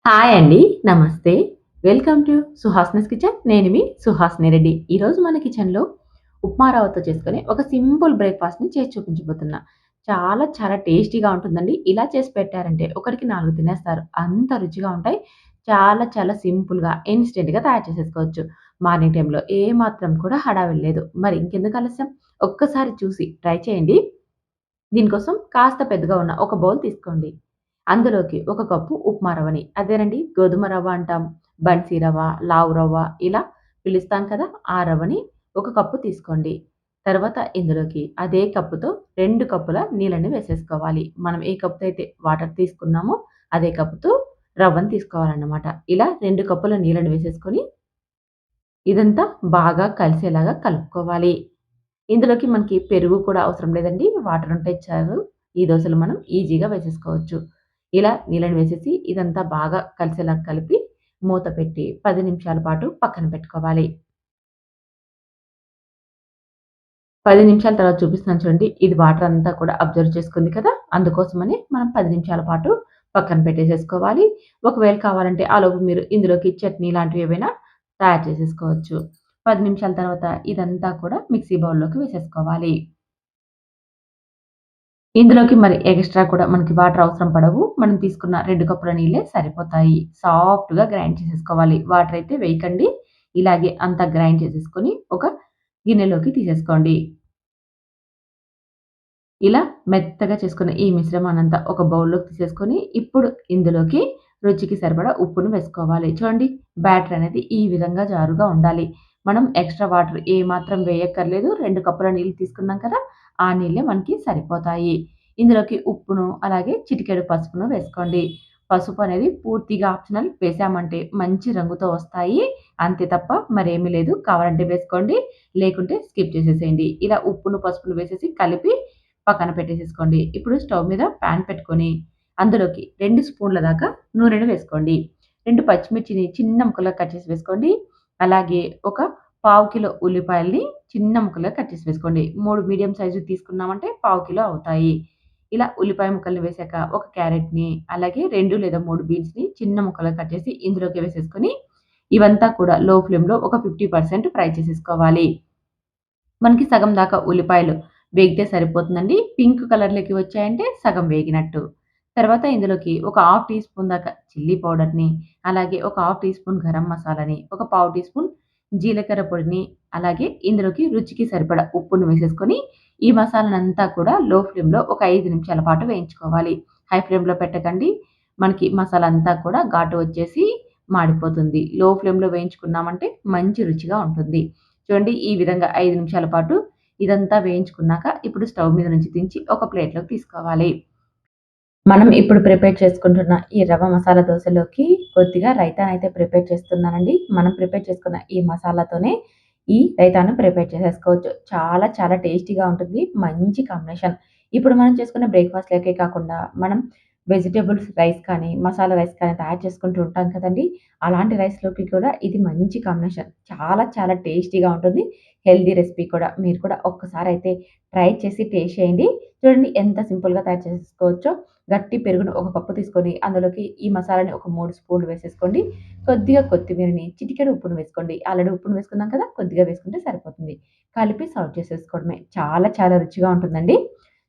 Hi అండి. నమస్తే. Welcome to Suhasini's kitchen. నేను మీ సుహాసిని రెడ్డి. ఈరోజు మన కిచెన్‌లో ఉప్మా రవ్వతో చేసుకునే ఒక సింపుల్ బ్రేక్‌ఫాస్ట్‌ని చేసి చూపించబోతున్నా. చాలా చాలా టేస్టీగా ఉంటుందండి. ఇలా చేసి పెట్టారంటే ఒకటికి 4 తినేస్తారు. అంత రుచిగా ఉంటాయి. చాలా చాలా సింపుల్‌గా, ఇన్‌స్టంట్‌గా తయారు చేసేసుకోవచ్చు. మార్నింగ్ టైమ్‌లో ఏ మాత్రం కూడా హడావిడి లేదు. మరి ఇంకెందుకు ఆలస్యం? ఒక్కసారి చూసి ట్రై చేయండి. దీనికోసం కాస్త పెద్దగా ఉన్న ఒక బౌల్ తీసుకోండి. అందులోకి ఒక కప్పు ఉప్మా రవ్వని, అదేనండి గోధుమ రవ్వ అంటాం, బన్సీ రవ్వ, లావు రవ్వ ఇలా పిలుస్తాం కదా! ఆ రవ్వని ఒక కప్పు తీసుకోండి. తర్వాత ఇందులోకి అదే కప్పుతో 2 కప్పుల నీళ్ళని వేసేసుకోవాలి. మనం ఏ కప్పుతో అయితే వాటర్ తీసుకున్నామో అదే కప్పుతో రవ్వని తీసుకోవాలన్నమాట. ఇలా 2 కప్పుల నీళ్ళని వేసేసుకొని ఇదంతా బాగా కలిసేలాగా కలుపుకోవాలి. ఇందులోకి మనకి పెరుగు కూడా అవసరం లేదండి. వాటర్ ఉంటే చాలు. ఈ దోసలు మనం ఈజీగా వేసేసుకోవచ్చు. ఇలా నీళ్ళని వేసేసి ఇదంతా బాగా కలిసేలా కలిపి మూత పెట్టి 10 నిమిషాల పాటు పక్కన పెట్టుకోవాలి. 10 నిమిషాల తర్వాత చూపిస్తున్నాను చూడండి. ఇది వాటర్ అంతా కూడా అబ్జర్వ్ చేసుకుంది కదా! అందుకోసమని మనం 10 నిమిషాల పాటు పక్కన పెట్టేసేసుకోవాలి. ఒకవేళ కావాలంటే ఆలోపు మీరు ఇందులోకి చట్నీ లాంటివి ఏవైనా తయారు చేసేసుకోవచ్చు. 10 నిమిషాల తర్వాత ఇదంతా కూడా మిక్సీ బౌల్‌లోకి వేసేసుకోవాలి. ఇందులోకి మరి ఎక్స్‌ట్రా కూడా మనకి వాటర్ అవసరం పడవు. మనం తీసుకున్న 2 కప్పుల నీళ్ళే సరిపోతాయి. సాఫ్ట్‌గా గ్రైండ్ చేసేసుకోవాలి. వాటర్ అయితే వేయకండి. ఇలాగే అంతా గ్రైండ్ చేసేసుకొని ఒక గిన్నెలోకి తీసేసుకోండి. ఇలా మెత్తగా చేసుకున్న ఈ మిశ్రమాన్నంతా ఒక బౌల్‌లోకి తీసేసుకొని, ఇప్పుడు ఇందులోకి రుచికి సరిపడా ఉప్పును వేసుకోవాలి. చూడండి, బ్యాటర్ అనేది ఈ విధంగా జారుగా ఉండాలి. మనం ఎక్స్‌ట్రా వాటర్ ఏమాత్రం వేయక్కర్లేదు. 2 కప్పుల నీళ్ళు తీసుకున్నాం కదా! ఆ నీళ్ళే మనకి సరిపోతాయి. ఇందులోకి ఉప్పును, అలాగే చిటికెడు పసుపును వేసుకోండి. పసుపు అనేది పూర్తిగా ఆప్షనల్. వేసామంటే మంచి రంగుతో వస్తాయి. అంతే తప్ప మరేమీ లేదు. కావాలంటే వేసుకోండి. లేకుంటే స్కిప్ చేసేసేయండి. ఇలా ఉప్పును, పసుపును వేసేసి కలిపి పక్కన పెట్టేసేసుకోండి. ఇప్పుడు స్టవ్ మీద పాన్ పెట్టుకొని, అందులోకి 2 స్పూన్ల దాకా నూనెను వేసుకోండి. 2 పచ్చిమిర్చిని చిన్న ముక్కలుగా కట్ చేసి వేసుకోండి. అలాగే ఒక పావు కిలో ఉల్లిపాయల్ని చిన్న ముక్కలుగా కట్ చేసి వేసుకోండి. 3 మీడియం సైజువి తీసుకున్నామంటే పావు కిలో అవుతాయి. ఇలా ఉల్లిపాయ ముక్కల్ని వేశాక ఒక క్యారెట్‌ని, అలాగే 2 లేదా 3 బీన్స్‌ని చిన్న ముక్కలుగా కట్ చేసి ఇందులోకి వేసేసుకొని, ఇవంతా కూడా లో ఫ్లేమ్‌లో ఒక 50% ఫ్రై చేసేసుకోవాలి. మనకి సగం దాకా ఉల్లిపాయలు వేగితే సరిపోతుందండి. పింక్ కలర్‌లోకి వచ్చాయంటే సగం వేగినట్టు. తర్వాత ఇందులోకి ఒక హాఫ్ టీ స్పూన్ దాకా చిల్లీ పౌడర్‌ని, అలాగే ఒక హాఫ్ టీ స్పూన్ గరం మసాలాని, ఒక పావు టీ స్పూన్ జీలకర్ర పొడిని, అలాగే ఇందులోకి రుచికి సరిపడా ఉప్పును వేసేసుకొని, ఈ మసాలానంతా కూడా లో ఫ్లేమ్‌లో ఒక 5 నిమిషాల పాటు వేయించుకోవాలి. హై ఫ్లేమ్‌లో పెట్టకండి. మనకి మసాలా అంతా కూడా ఘాటు వచ్చేసి మాడిపోతుంది. లో ఫ్లేమ్‌లో వేయించుకున్నామంటే మంచి రుచిగా ఉంటుంది. చూడండి, ఈ విధంగా 5 నిమిషాల పాటు ఇదంతా వేయించుకున్నాక ఇప్పుడు స్టవ్ మీద నుంచి దించి ఒక ప్లేట్‌లోకి తీసుకోవాలి. మనం ఇప్పుడు ప్రిపేర్ చేసుకుంటున్న ఈ రవ్వ మసాలా దోసలోకి కొద్దిగా రైతానైతే ప్రిపేర్ చేస్తున్నానండి. మనం ప్రిపేర్ చేసుకున్న ఈ మసాలాతోనే ఈ రైతాను ప్రిపేర్ చేసేసుకోవచ్చు. చాలా చాలా టేస్టీగా ఉంటుంది. మంచి కాంబినేషన్. ఇప్పుడు మనం చేసుకునే బ్రేక్‌ఫాస్ట్‌లోకే కాకుండా మనం వెజిటబుల్స్ రైస్ కానీ, మసాలా రైస్ కానీ తయారు చేసుకుంటూ ఉంటాం కదండీ! అలాంటి రైస్‌లోకి కూడా ఇది మంచి కాంబినేషన్. చాలా చాలా టేస్టీగా ఉంటుంది. హెల్తీ రెసిపీ కూడా. మీరు కూడా ఒక్కసారయితే ట్రై చేసి టేస్ట్ చేయండి. చూడండి ఎంత సింపుల్‌గా తయారు చేసేసుకోవచ్చో. గట్టి పెరుగును ఒక కప్పు తీసుకొని, అందులోకి ఈ మసాలాని ఒక 3 స్పూన్లు వేసేసుకోండి. కొద్దిగా కొత్తిమీరని, చిటికెడు ఉప్పును వేసుకోండి. ఆల్రెడీ ఉప్పును వేసుకున్నాం కదా! కొద్దిగా వేసుకుంటే సరిపోతుంది. కలిపి సర్వ్ చేసేసుకోవడమే. చాలా చాలా రుచిగా ఉంటుందండి.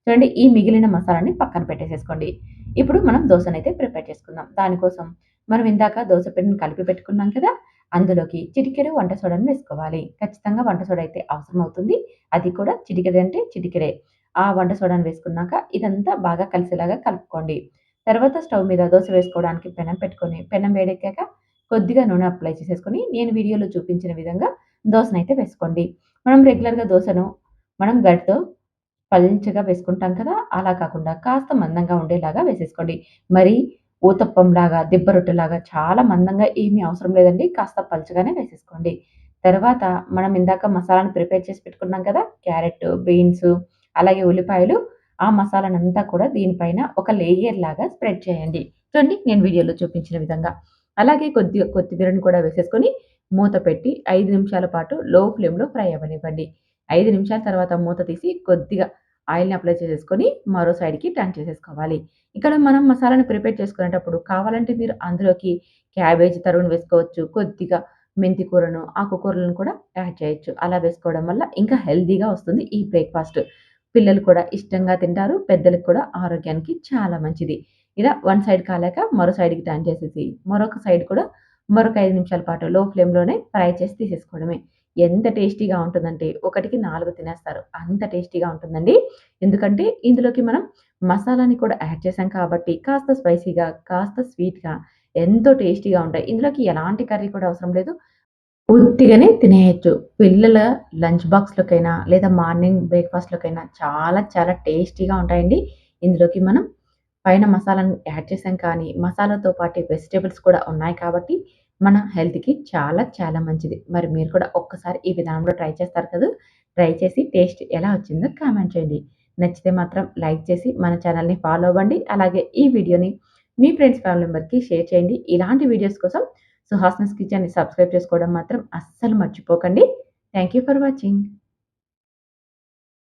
చూడండి, ఈ మిగిలిన మసాలాని పక్కన పెట్టేసేసుకోండి. ఇప్పుడు మనం దోసనైతే ప్రిపేర్ చేసుకుందాం. దానికోసం మనం ఇందాక దోస పిండిని కలిపి పెట్టుకున్నాం కదా! అందులోకి చిటికెడు వంట సోడాను వేసుకోవాలి. ఖచ్చితంగా వంట సోడా అయితే అవసరమవుతుంది. అది కూడా చిటికెడంటే చిటికెడే. ఆ వంట సోడాను వేసుకున్నాక ఇదంతా బాగా కలిసేలాగా కలుపుకోండి. తర్వాత స్టవ్ మీద దోస వేసుకోవడానికి పెనం పెట్టుకొని, పెనం వేడెక్కాక కొద్దిగా నూనె అప్లై చేసేసుకొని, నేను వీడియోలో చూపించిన విధంగా దోసనైతే వేసుకోండి. మనం రెగ్యులర్‌గా దోసను మనం గరిటెతో పల్చగా వేసుకుంటాం కదా! అలా కాకుండా కాస్త మందంగా ఉండేలాగా వేసేసుకోండి. మరి ఊతప్పంలాగా, దిబ్బ రొట్టెలాగా చాలా మందంగా ఏమీ అవసరం లేదండి. కాస్త పల్చగానే వేసేసుకోండి. తర్వాత మనం ఇందాక మసాలాను ప్రిపేర్ చేసి పెట్టుకున్నాం కదా! క్యారెట్, బీన్స్, అలాగే ఉల్లిపాయలు, ఆ మసాలానంతా కూడా దీనిపైన ఒక లేయర్‌లాగా స్ప్రెడ్ చేయండి. చూడండి, నేను వీడియోలో చూపించిన విధంగా. అలాగే కొద్దిగా కొత్తిమీరను కూడా వేసేసుకొని మూత పెట్టి 5 నిమిషాల పాటు లో ఫ్లేమ్‌లో ఫ్రై అవ్వనివ్వండి. 5 నిమిషాల తర్వాత మూత తీసి కొద్దిగా ఆయిల్‌ని అప్లై చేసేసుకొని మరో సైడ్‌కి టర్న్ చేసేసుకోవాలి. ఇక్కడ మనం మసాలాని ప్రిపేర్ చేసుకునేటప్పుడు కావాలంటే మీరు అందులోకి క్యాబేజీ తరుగును వేసుకోవచ్చు. కొద్దిగా మెంతి కూరను, ఆకుకూరలను కూడా యాడ్ చేయొచ్చు. అలా వేసుకోవడం వల్ల ఇంకా హెల్తీగా వస్తుంది ఈ బ్రేక్‌ఫాస్ట్. పిల్లలు కూడా ఇష్టంగా తింటారు. పెద్దలకి కూడా ఆరోగ్యానికి చాలా మంచిది. ఇలా వన్ సైడ్ కాలాక మరో సైడ్‌కి టర్న్ చేసేసి, మరొక సైడ్ కూడా మరొక 5 నిమిషాల పాటు లో ఫ్లేమ్‌లోనే ఫ్రై చేసి తీసేసుకోవడమే. ఎంత టేస్టీగా ఉంటుందంటే ఒకటికి 4 తినేస్తారు. అంత టేస్టీగా ఉంటుందండి. ఎందుకంటే ఇందులోకి మనం మసాలాని కూడా యాడ్ చేశాం కాబట్టి కాస్త స్పైసీగా, కాస్త స్వీట్‌గా ఎంతో టేస్టీగా ఉంటాయి. ఇందులోకి ఎలాంటి కర్రీ కూడా అవసరం లేదు. ఉత్తిగానే తినేయొచ్చు. పిల్లల లంచ్ బాక్స్‌లోకైనా లేదా మార్నింగ్ బ్రేక్‌ఫాస్ట్‌లోకైనా చాలా చాలా టేస్టీగా ఉంటాయండి. ఇందులోకి మనం పైన మసాలాను యాడ్ చేసాం కానీ, మసాలాతో పాటు వెజిటబుల్స్ కూడా ఉన్నాయి కాబట్టి, మన హెల్త్‌కి చాలా చాలా మంచిది. మరి మీరు కూడా ఒక్కసారి ఈ విధానంలో ట్రై చేస్తారు కదూ! ట్రై చేసి టేస్ట్ ఎలా వచ్చిందో కామెంట్ చేయండి. నచ్చితే మాత్రం లైక్ చేసి మన ఛానెల్‌ని ఫాలో అవ్వండి. అలాగే ఈ వీడియోని మీ ఫ్రెండ్స్, ఫ్యామిలీ మెంబర్‌కి షేర్ చేయండి. ఇలాంటి వీడియోస్ కోసం సుహాస్నస్ కిచెన్‌ని సబ్స్క్రైబ్ చేసుకోవడం మాత్రం అస్సలు మర్చిపోకండి. Thank you for watching.